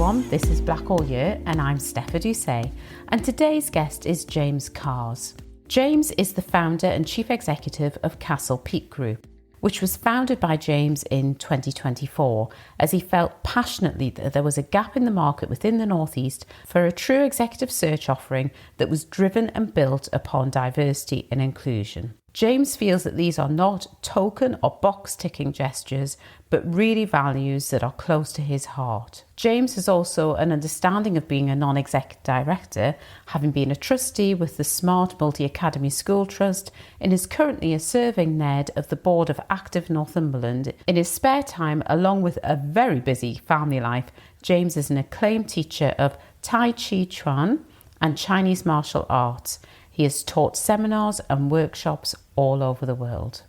everyone, this is Black All Year and I'm Steph Edusei, and today's guest is James Cars. James is the founder and chief executive of Castle Peak Group, which was founded by James in 2024 as he felt passionately that there was a gap in the market within the Northeast for a true executive search offering that was driven and built upon diversity and inclusion. James feels that these are not token or box-ticking gestures, but really values that are close to his heart. James has also an understanding of being a non-exec director, having been a trustee with the Smart Multi-Academy School Trust, and is currently a serving NED of the board of Active Northumberland. In his spare time, along with a very busy family life, James is an acclaimed teacher of Tai Chi Chuan and Chinese martial arts. He has taught seminars and workshops all over the world.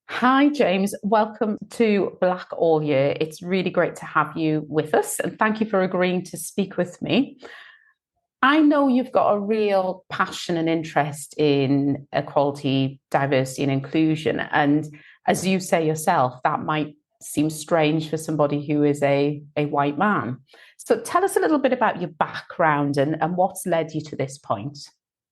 Hi, James. Welcome to Black All Year. It's really great to have you with us, and thank you for agreeing to speak with me. I know you've got a real passion and interest in equality, diversity, and inclusion. And as you say yourself, that might seem strange for somebody who is a white man. So tell us a little bit about your background and what's led you to this point.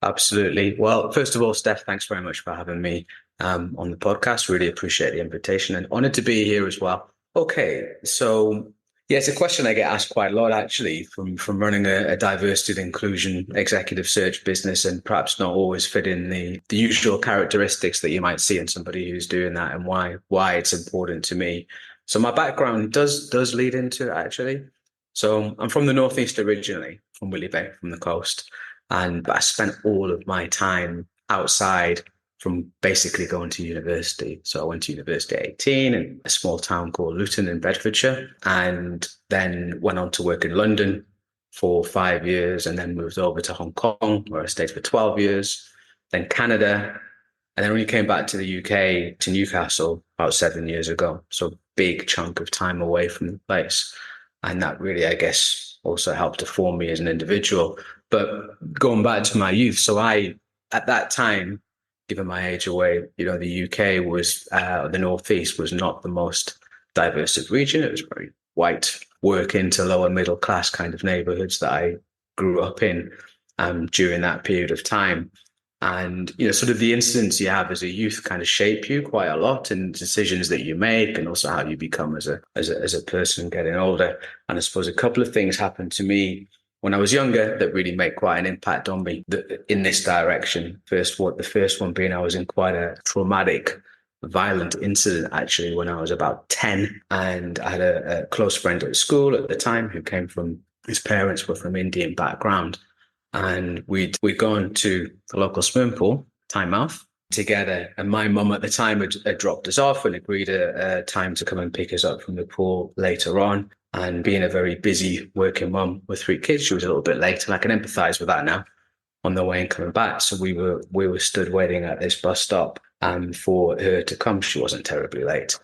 Absolutely. Well, first of all, Steph, thanks very much for having me on the podcast. Really appreciate the invitation and honored to be here as well. Okay, so yeah, it's a question I get asked quite a lot actually from running a diversity and inclusion executive search business, and perhaps not always fit in the usual characteristics that you might see in somebody who's doing that, and why it's important to me. So my background does lead into it actually. So I'm from the Northeast originally, from Whitley Bay, from the coast. And I spent all of my time outside from basically going to university. So I went to university at 18 in a small town called Luton in Bedfordshire, and then went on to work in London for 5 years, and then moved over to Hong Kong, where I stayed for 12 years, then Canada, and then only came back to the UK, to Newcastle, about 7 years ago. So a big chunk of time away from the place. And that really, I guess, also helped to form me as an individual. But going back to my youth, so at that time, given my age away, the UK was, the Northeast was not the most diverse of region. It was very white, working to lower middle class kind of neighborhoods that I grew up in during that period of time. And, sort of the incidents you have as a youth kind of shape you quite a lot, and decisions that you make, and also how you become as a person getting older. And I suppose a couple of things happened to me when I was younger that really made quite an impact on me in this direction. The first one being I was in quite a traumatic, violent incident actually when I was about 10. And I had a close friend at school at the time his parents were from Indian background. And we'd gone to the local swimming pool, Tynemouth, together. And my mum at the time had dropped us off and agreed a time to come and pick us up from the pool later on. And being a very busy working mum with 3 kids, she was a little bit late, and I can empathise with that now on the way and coming back. So we were stood waiting at this bus stop for her to come. She wasn't terribly late.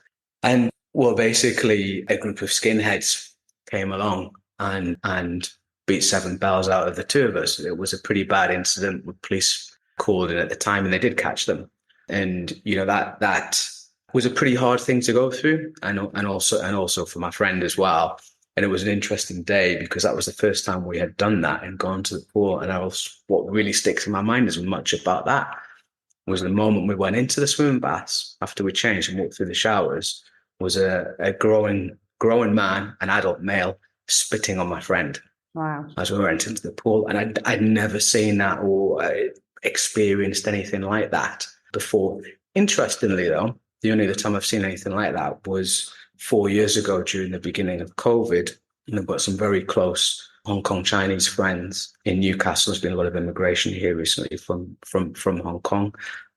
And well, basically a group of skinheads came along and beat 7 bells out of the 2 of us. It was a pretty bad incident with police called in at the time, and they did catch them. And that was a pretty hard thing to go through, and also for my friend as well. And it was an interesting day because that was the first time we had done that and gone to the pool. And what really sticks in my mind as much about that was the moment we went into the swimming baths after we changed and walked through the showers, was a growing man, an adult male, spitting on my friend. Wow. As we went into the pool. And I'd never seen that or experienced anything like that before. Interestingly, though, the only other time I've seen anything like that was 4 years ago during the beginning of COVID. I've got some very close Hong Kong Chinese friends in Newcastle. There's been a lot of immigration here recently from Hong Kong.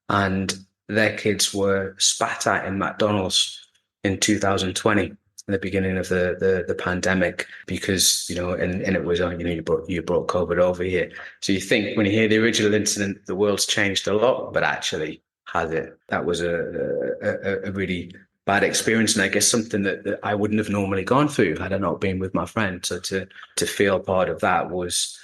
And their kids were spat at in McDonald's in 2020. In the beginning of the pandemic, because and it was you brought COVID over here. So you think when you hear the original incident, the world's changed a lot, but actually has it? That was a really bad experience, and I guess something that I wouldn't have normally gone through had I not been with my friend. So to feel part of that was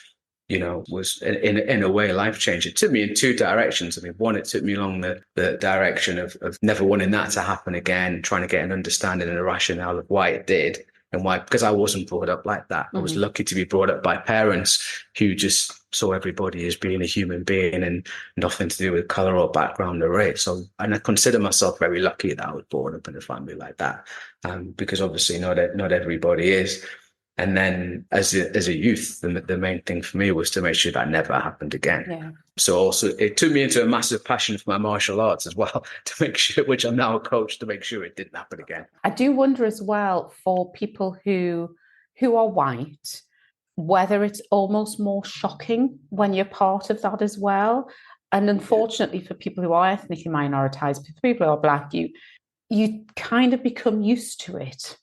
in a way life-changing. It took me in 2 directions. I mean, one, it took me along the direction of never wanting that to happen again, trying to get an understanding and a rationale of why it did. And why? Because I wasn't brought up like that. I was lucky to be brought up by parents who just saw everybody as being a human being and nothing to do with color or background or race. So, and I consider myself very lucky that I was brought up in a family like that, because obviously not everybody is. And then as a youth, the main thing for me was to make sure that never happened again. Yeah. So also it took me into a massive passion for my martial arts as well, to make sure, which I'm now a coach, to make sure it didn't happen again. I do wonder as well for people who are white, whether it's almost more shocking when you're part of that as well. And unfortunately for people who are ethnically minoritized, people who are Black, you kind of become used to it.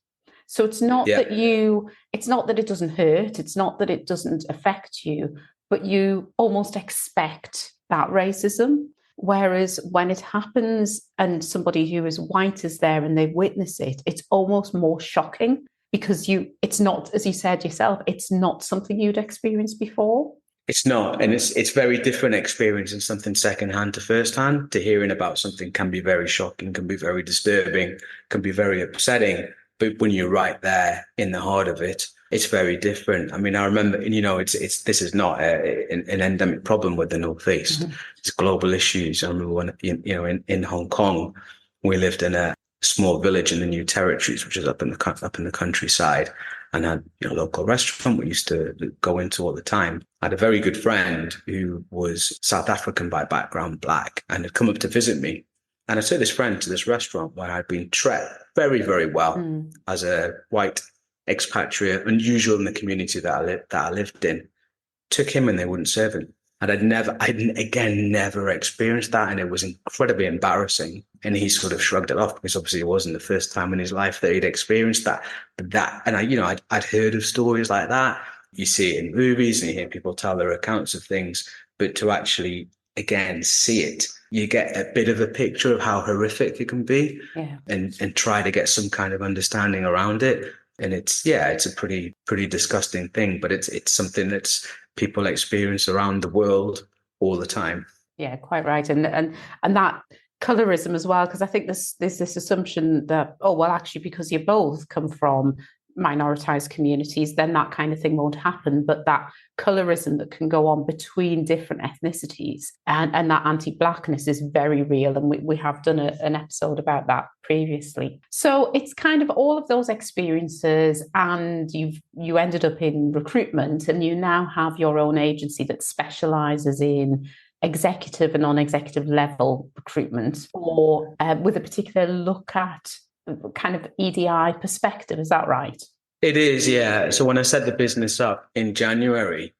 So it's not that it doesn't hurt, it's not that it doesn't affect you, but you almost expect that racism. Whereas when it happens and somebody who is white is there and they witness it, it's almost more shocking because it's not, as you said yourself, it's not something you'd experienced before. It's not, and it's very different experiencing something secondhand to firsthand. To hearing about something can be very shocking, can be very disturbing, can be very upsetting. But when you're right there in the heart of it, it's very different. I mean, I remember, this is not an endemic problem with the Northeast. It's global issues. I remember when, in Hong Kong, we lived in a small village in the New Territories, which is up in the countryside, and had a local restaurant we used to go into all the time. I had a very good friend who was South African by background, Black, and had come up to visit me. And I took this friend to this restaurant where I'd been treated very, very well as a white expatriate, unusual in the community that I lived in. Took him and they wouldn't serve him. And I'd never experienced that. And it was incredibly embarrassing. And he sort of shrugged it off because obviously it wasn't the first time in his life that he'd experienced that. I'd heard of stories like that. You see it in movies and you hear people tell their accounts of things, but to actually, again, see it, you get a bit of a picture of how horrific it can be, and try to get some kind of understanding around it. And it's a pretty disgusting thing, but it's something that's people experience around the world all the time. Yeah, quite right. And that colorism as well, because I think there's this assumption that, oh, well, actually, because you both come from minoritized communities, then that kind of thing won't happen. But that colorism that can go on between different ethnicities and that anti-Blackness is very real. And we have done an episode about that previously. So it's kind of all of those experiences, and you ended up in recruitment, and you now have your own agency that specializes in executive and non-executive level recruitment, or with a particular look at kind of EDI perspective. Is that right? It is, yeah. So when I set the business up in January,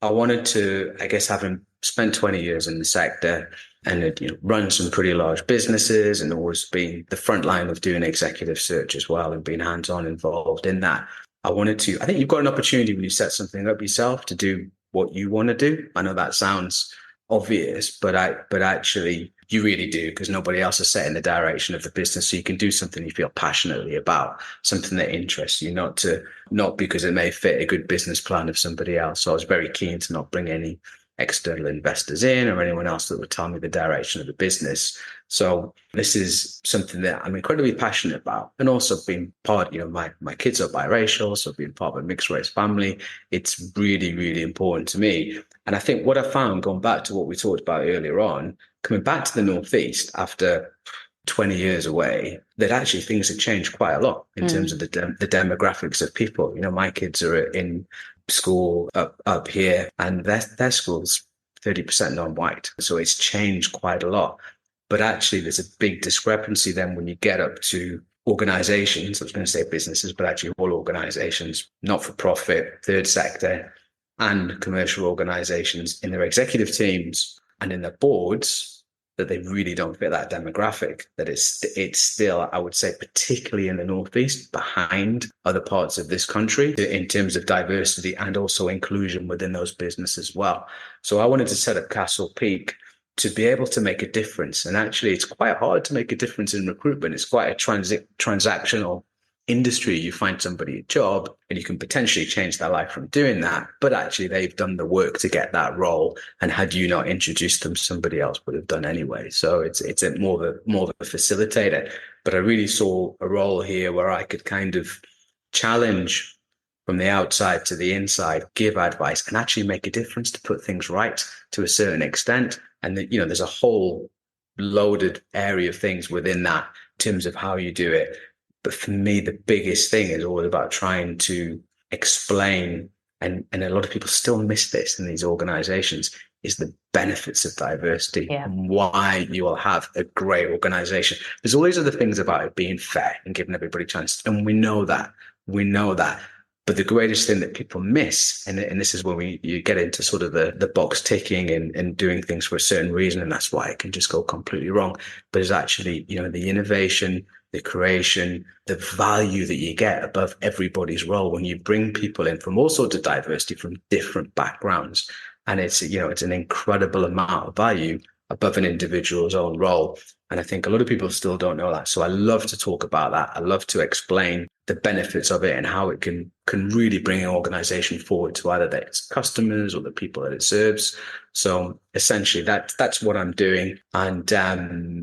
I wanted to, I guess, having spent 20 years in the sector and run some pretty large businesses and always been the front line of doing executive search as well and being hands-on involved in that. I think you've got an opportunity when you set something up yourself to do what you want to do. I know that sounds obvious, but actually you really do, because nobody else is setting the direction of the business. So you can do something you feel passionately about, something that interests you, not because it may fit a good business plan of somebody else. So I was very keen to not bring any external investors in or anyone else that would tell me the direction of the business. So this is something that I'm incredibly passionate about, and also being part, my kids are biracial, so being part of a mixed race family, it's really, really important to me. And I think what I found, going back to what we talked about earlier on, coming back to the Northeast after 20 years away, that actually things have changed quite a lot in terms of the demographics of people. My kids are in school up here, and their school's 30% non-white. So it's changed quite a lot. But actually, there's a big discrepancy then when you get up to organizations. I was going to say businesses, but actually all organizations, not-for-profit, third sector, and commercial organizations in their executive teams and in their boards, that they really don't fit that demographic, that it's still, I would say, particularly in the Northeast, behind other parts of this country in terms of diversity and also inclusion within those businesses as well. So I wanted to set up Castle Peak to be able to make a difference. And actually, it's quite hard to make a difference in recruitment. It's quite a transactional industry. You find somebody a job and you can potentially change their life from doing that, but actually they've done the work to get that role, and had you not introduced them, somebody else would have done anyway. So it's a more of a facilitator. But I really saw a role here where I could kind of challenge from the outside to the inside, give advice, and actually make a difference to put things right to a certain extent. And there's a whole loaded area of things within that in terms of how you do it. But for me, the biggest thing is all about trying to explain, and a lot of people still miss this in these organizations, is the benefits of diversity and why you will have a great organization. There's all these other things about it being fair and giving everybody a chance. And we know that. But the greatest thing that people miss, and this is where you get into sort of the box ticking and doing things for a certain reason, and that's why it can just go completely wrong. But it's actually, the innovation, the creation, the value that you get above everybody's role when you bring people in from all sorts of diversity, from different backgrounds. And it's an incredible amount of value above an individual's own role. And I think a lot of people still don't know that. So I love to talk about that. I love to explain the benefits of it and how it can really bring an organization forward to either its customers or the people that it serves. So essentially that's what I'm doing. And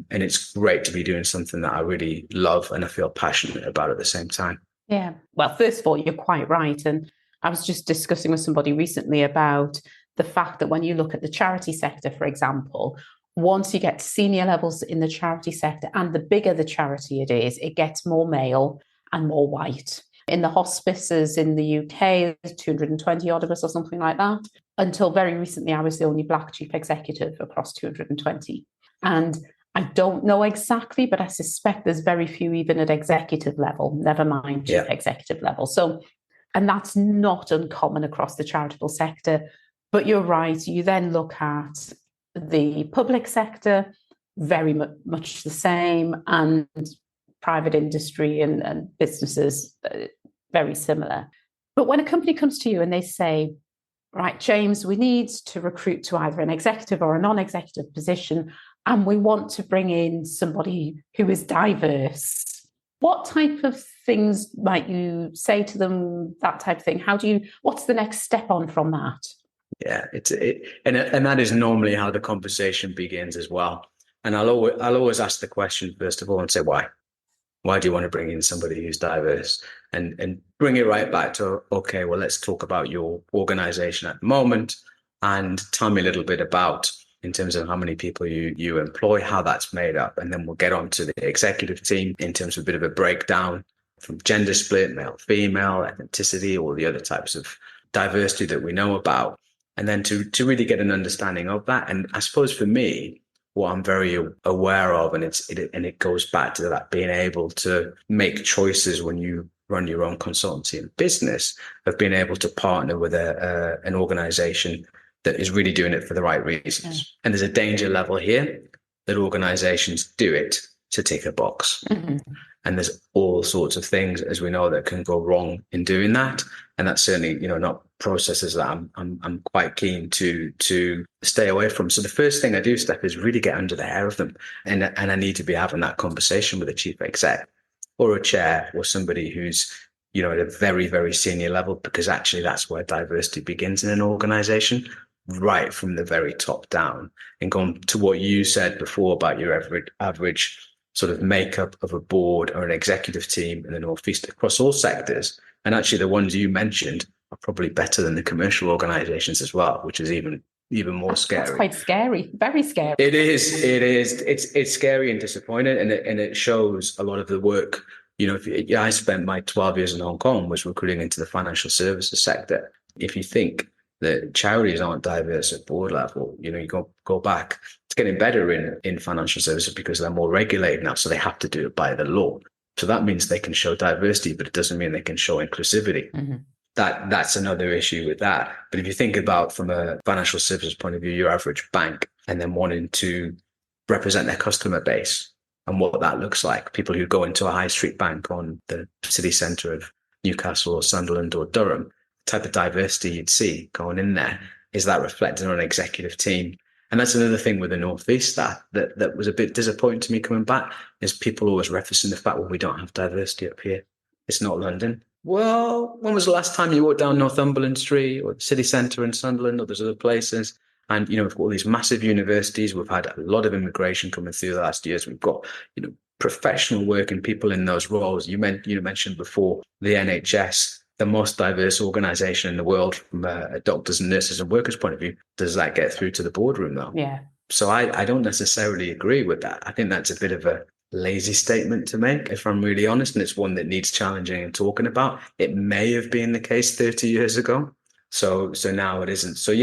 it's great to be doing something that I really love and I feel passionate about at the same time. Yeah. Well, first of all, you're quite right. And I was just discussing with somebody recently about the fact that when you look at the charity sector, for example, once you get to senior levels in the charity sector, and the bigger the charity it is, it gets more male and more white. In the hospices in the UK, there's 220 odd of us or something like that. Until very recently, I was the only Black chief executive across 220. And I don't know exactly, but I suspect there's very few even at executive level, never mind chief executive level. So, and that's not uncommon across the charitable sector. But you're right, you then look at the public sector, very much the same, and private industry and businesses, very similar. But when a company comes to you and they say, right, James, we need to recruit to either an executive or a non-executive position, and we want to bring in somebody who is diverse, what type of things might you say to them, that type of thing? What's the next step on from that? Yeah, and that is normally how the conversation begins as well. And I'll always ask the question first of all and say, why? Why do you want to bring in somebody who's diverse? And bring it right back to, okay, well, let's talk about your organization at the moment and tell me a little bit about, in terms of how many people you employ, how that's made up. And then we'll get on to the executive team in terms of a bit of a breakdown from gender split, male, female, ethnicity, all the other types of diversity that we know about. And then to really get an understanding of that. And I suppose for me, what I'm very aware of, and it goes back to that being able to make choices when you run your own consultancy and business, of being able to partner with an organization that is really doing it for the right reasons. Yeah. And there's a danger level here that organizations do it to tick a box. Mm-hmm. And there's all sorts of things, as we know, that can go wrong in doing that. And that's certainly, not processes that I'm quite keen to stay away from. So the first thing I do, Steph, is really get under the hair of them. And I need to be having that conversation with a chief exec or a chair or somebody who's, at a very, very senior level, because actually that's where diversity begins in an organization, right from the very top down. And going to what you said before about your average sort of makeup of a board or an executive team in the Northeast across all sectors. And actually the ones you mentioned are probably better than the commercial organizations as well, which is even more scary. That's quite scary, very scary. It is. It's scary and disappointing. And it shows a lot of the work. I spent my 12 years in Hong Kong was recruiting into the financial services sector. If you think that charities aren't diverse at board level, you go back. It's getting better in financial services because they're more regulated now, so they have to do it by the law. So that means they can show diversity, but it doesn't mean they can show inclusivity. Mm-hmm. That's another issue with that. But if you think about from a financial services point of view, your average bank, and then wanting to represent their customer base and what that looks like, people who go into a high street bank on the city centre of Newcastle or Sunderland or Durham, the type of diversity you'd see going in there, is that reflected on an executive team? And that's another thing with the Northeast that was a bit disappointing to me coming back, is people always referencing the fact, well, we don't have diversity up here. It's not London. Well, when was the last time you walked down Northumberland Street or the city centre in Sunderland or there's other places? And, we've got all these massive universities. We've had a lot of immigration coming through the last years. We've got, professional working people in those roles. You mentioned before the NHS, the most diverse organization in the world from a doctors and nurses and workers point of view. Does that get through to the boardroom though? Yeah. So I don't necessarily agree with that. I think that's a bit of a lazy statement to make, if I'm really honest, and it's one that needs challenging and talking about. It may have been the case 30 years ago. So now it isn't. So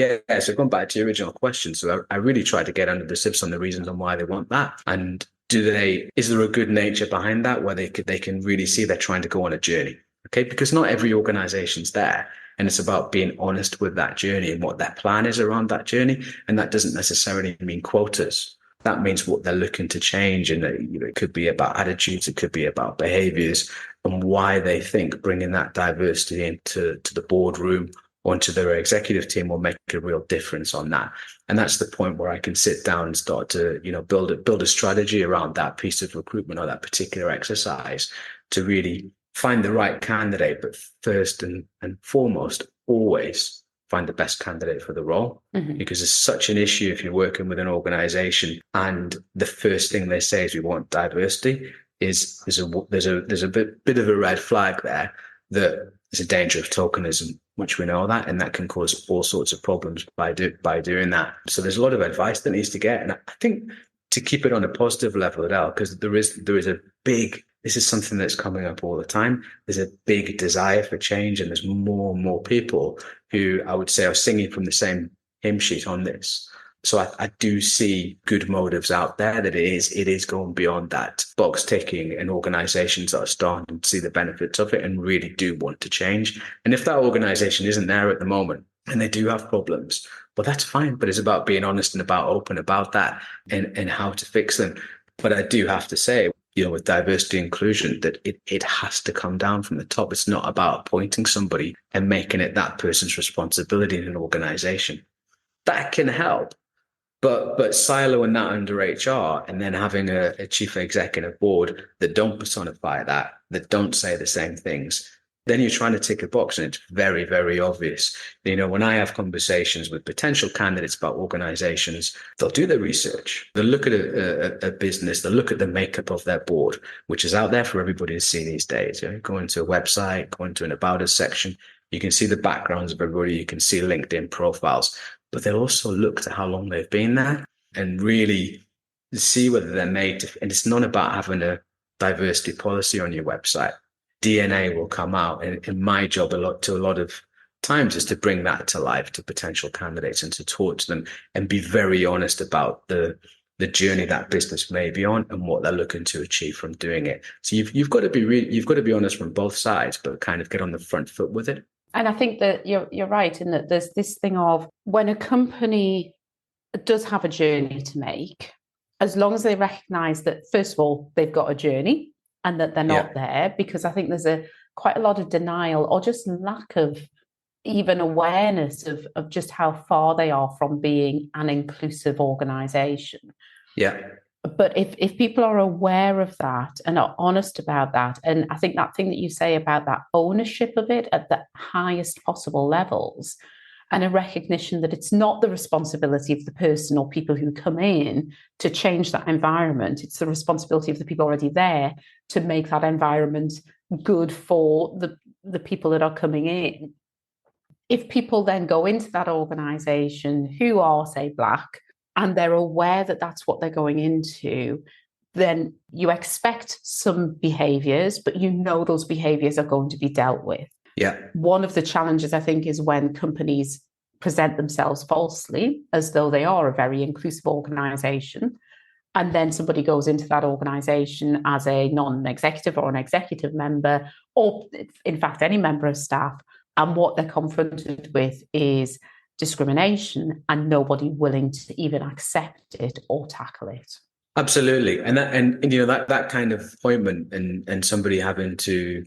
so going back to your original question, so I really tried to get under the sibs on the reasons on why they want that. And is there a good nature behind that where they can really see they're trying to go on a journey? Okay, because not every organization's there. And it's about being honest with that journey and what their plan is around that journey. And that doesn't necessarily mean quotas. That means what they're looking to change. And it could be about attitudes, it could be about behaviors, and why they think bringing that diversity into the boardroom or into their executive team will make a real difference on that. And that's the point where I can sit down and start to, build a strategy around that piece of recruitment or that particular exercise to really find the right candidate, but first and foremost, always find the best candidate for the role, because it's such an issue if you're working with an organization and the first thing they say is we want diversity. There's a bit of a red flag there that there's a danger of tokenism, which we know that, and that can cause all sorts of problems by doing that. So there's a lot of advice that needs to get, and I think to keep it on a positive level at all, because there is a big. This is something that's coming up all the time. There's a big desire for change, and there's more and more people who I would say are singing from the same hymn sheet on this. So I do see good motives out there that it is going beyond that box ticking, and organizations that are starting to see the benefits of it and really do want to change. And if that organization isn't there at the moment and they do have problems, well, that's fine. But it's about being honest and about open about that and how to fix them. But I do have to say, with diversity inclusion, that it has to come down from the top. It's not about appointing somebody and making it that person's responsibility in an organization. That can help, but siloing that under HR and then having a chief executive board that don't personify that don't say the same things, then you're trying to tick a box, and it's very, very obvious. When I have conversations with potential candidates about organizations, they'll do their research. They'll look at a business, they'll look at the makeup of their board, which is out there for everybody to see these days. Go into a website, go into an About Us section, you can see the backgrounds of everybody, you can see LinkedIn profiles, but they'll also look to how long they've been there and really see whether they're made to, and it's not about having a diversity policy on your website. DNA will come out, and my job a lot of times is to bring that to life to potential candidates and to talk to them and be very honest about the journey that business may be on and what they're looking to achieve from doing it. So you've got to be honest from both sides, but kind of get on the front foot with it. And I think that you're right in that there's this thing of when a company does have a journey to make, as long as they recognize that, first of all, they've got a journey and that they're not there, because I think there's quite a lot of denial or just lack of even awareness of just how far they are from being an inclusive organization. Yeah. But if people are aware of that and are honest about that, and I think that thing that you say about that ownership of it at the highest possible levels, and a recognition that it's not the responsibility of the person or people who come in to change that environment, it's the responsibility of the people already there to make that environment good for the people that are coming in. If people then go into that organization who are, say, Black, and they're aware that that's what they're going into, then you expect some behaviors, but those behaviors are going to be dealt with. Yeah. One of the challenges, I think, is when companies present themselves falsely as though they are a very inclusive organization, and then somebody goes into that organization as a non-executive or an executive member, or in fact, any member of staff, and what they're confronted with is discrimination and nobody willing to even accept it or tackle it. Absolutely. And that kind of appointment and somebody having to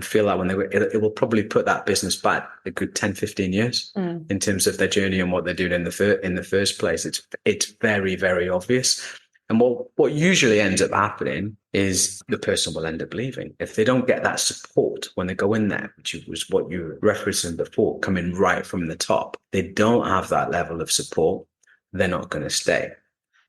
feel that when it will probably put that business back a good 10, 15 years in terms of their journey and what they're doing in the first place. It's very, very obvious. And what usually ends up happening is the person will end up leaving. If they don't get that support when they go in there, which was what you were referencing before, coming right from the top, they don't have that level of support, they're not going to stay.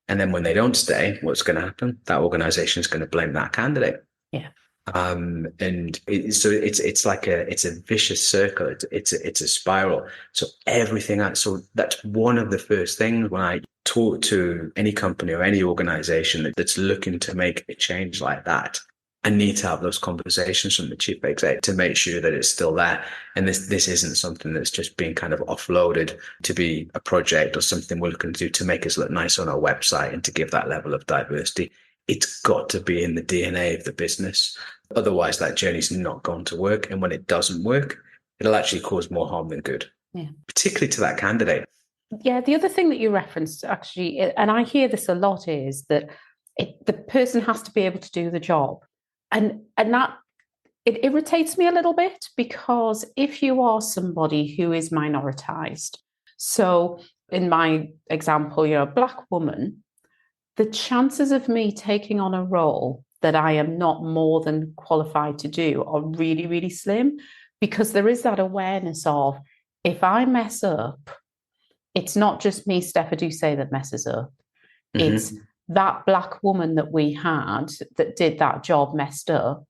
And then when they don't stay, what's going to happen? That organization is going to blame that candidate. Yeah. So it's like it's a vicious circle. It's a spiral. So everything else. So that's one of the first things when I talk to any company or any organization that's looking to make a change like that. I need to have those conversations from the chief exec to make sure that it's still there. And this isn't something that's just being kind of offloaded to be a project or something we're looking to do to make us look nice on our website and to give that level of diversity. It's got to be in the DNA of the business. Otherwise, that journey's not going to work. And when it doesn't work, it'll actually cause more harm than good, particularly to that candidate. Yeah, the other thing that you referenced, actually, and I hear this a lot, is that the person has to be able to do the job. And that, it irritates me a little bit, because if you are somebody who is minoritized, so in my example, a Black woman, the chances of me taking on a role that I am not more than qualified to do are really, really slim, because there is that awareness of, if I mess up, it's not just me, Steph Edusei, that messes up. Mm-hmm. It's that Black woman that we had that did that job messed up.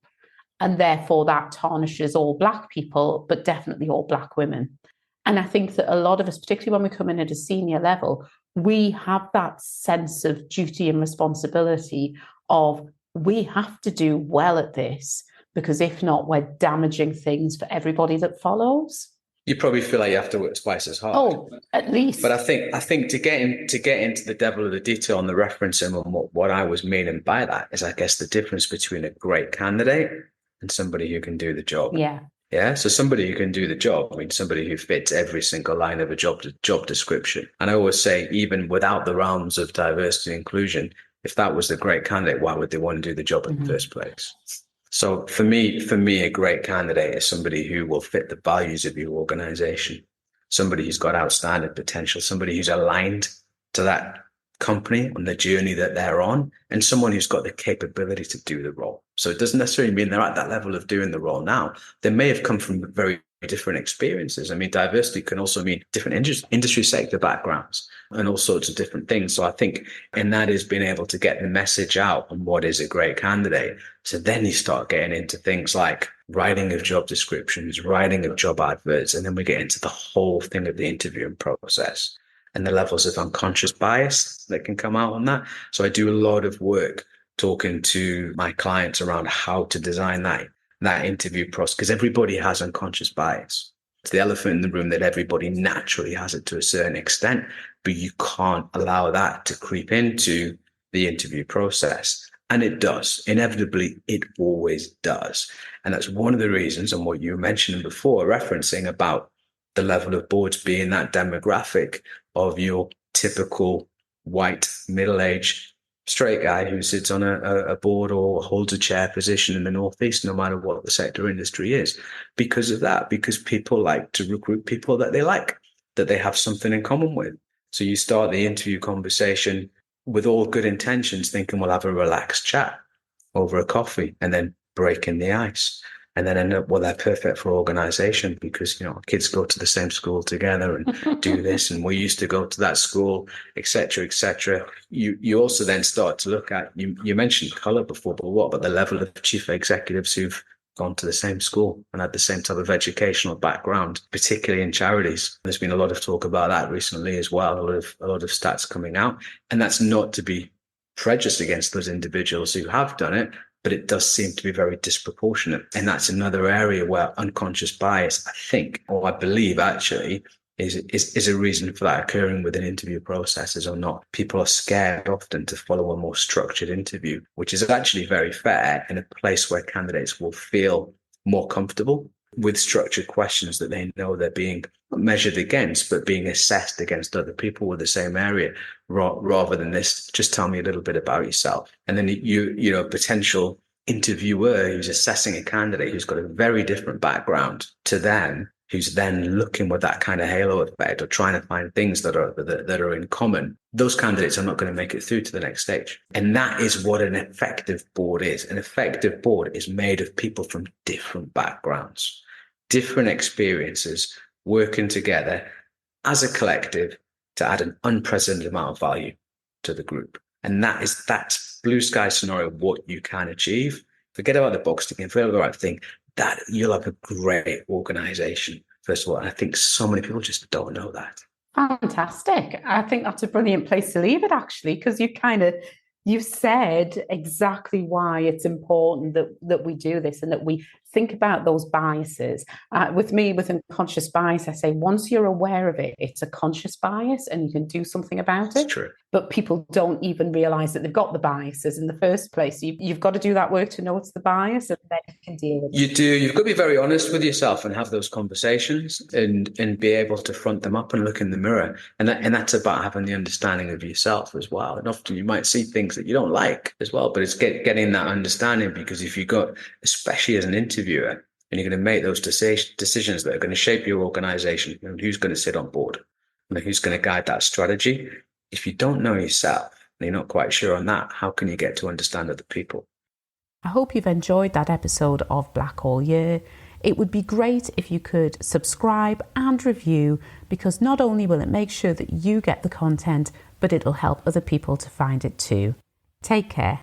And therefore that tarnishes all Black people, but definitely all Black women. And I think that a lot of us, particularly when we come in at a senior level, we have that sense of duty and responsibility of, we have to do well at this, because if not, we're damaging things for everybody that follows. You probably feel like you have to work twice as hard. Oh, at least. But I think to get into the devil of the detail on the reference and what I was meaning by that is, I guess, the difference between a great candidate and somebody who can do the job. Yeah. Yeah. So somebody who can do the job, I mean, somebody who fits every single line of a job description. And I always say, even without the realms of diversity and inclusion, if that was the great candidate, why would they want to do the job in the first place? So for me, a great candidate is somebody who will fit the values of your organization, somebody who's got outstanding potential, somebody who's aligned to that company on the journey that they're on, and someone who's got the capability to do the role. So it doesn't necessarily mean they're at that level of doing the role now. They may have come from very different experiences. I mean, diversity can also mean different industry sector backgrounds and all sorts of different things. So I think, and that is being able to get the message out on what is a great candidate. So then you start getting into things like writing of job descriptions, writing of job adverts, and then we get into the whole thing of the interviewing process and the levels of unconscious bias that can come out on that. So I do a lot of work talking to my clients around how to design that interview process, because everybody has unconscious bias. It's the elephant in the room that everybody naturally has it to a certain extent, but you can't allow that to creep into the interview process. And it does. Inevitably, it always does. And that's one of the reasons, and what you were mentioning before, referencing about the level of boards being that demographic of your typical white, middle-aged, straight guy who sits on a board or holds a chair position in the Northeast, no matter what the sector industry is. Because of that, because people like to recruit people that they like, that they have something in common with. So you start the interview conversation with all good intentions, thinking we'll have a relaxed chat over a coffee and then breaking the ice. And then end up, well, they're perfect for organization because, kids go to the same school together and do this. And we used to go to that school, et cetera, et cetera. You also then start to look at, you mentioned color before, but what about the level of chief executives who've gone to the same school and had the same type of educational background, particularly in charities? There's been a lot of talk about that recently as well. A lot of stats coming out. And that's not to be prejudiced against those individuals who have done it, but it does seem to be very disproportionate. And that's another area where unconscious bias, I think, or I believe actually, is a reason for that occurring within interview processes or not. People are scared often to follow a more structured interview, which is actually very fair in a place where candidates will feel more comfortable with structured questions that they know they're being measured against, but being assessed against other people with the same area, rather than this, just tell me a little bit about yourself. And then a potential interviewer who's assessing a candidate who's got a very different background to them, who's then looking with that kind of halo effect or trying to find things that are in common, those candidates are not going to make it through to the next stage. And that is what an effective board is. An effective board is made of people from different backgrounds, different experiences, working together as a collective to add an unprecedented amount of value to the group. And that's blue sky scenario, what you can achieve. Forget about the box ticking, forget about the right thing. That you'll have a great organization, first of all. And I think so many people just don't know that. Fantastic. I think that's a brilliant place to leave it, actually, because you've said exactly why it's important that we do this and that we think about those biases. With unconscious bias, I say once you're aware of it, it's a conscious bias and you can do something about it. It's true. But people don't even realize that they've got the biases in the first place. You've got to do that work to know it's the bias, and then you can deal with it. You do. You've got to be very honest with yourself and have those conversations and be able to front them up and look in the mirror. And that's about having the understanding of yourself as well. And often you might see things that you don't like as well, but it's getting that understanding, because if you got, especially as an interviewer, and you're going to make those decisions that are going to shape your organization, and who's going to sit on board and who's going to guide that strategy. If you don't know yourself and you're not quite sure on that, how can you get to understand other people? I hope you've enjoyed that episode of Black Hole Year. It would be great if you could subscribe and review, because not only will it make sure that you get the content, but it'll help other people to find it too. Take care.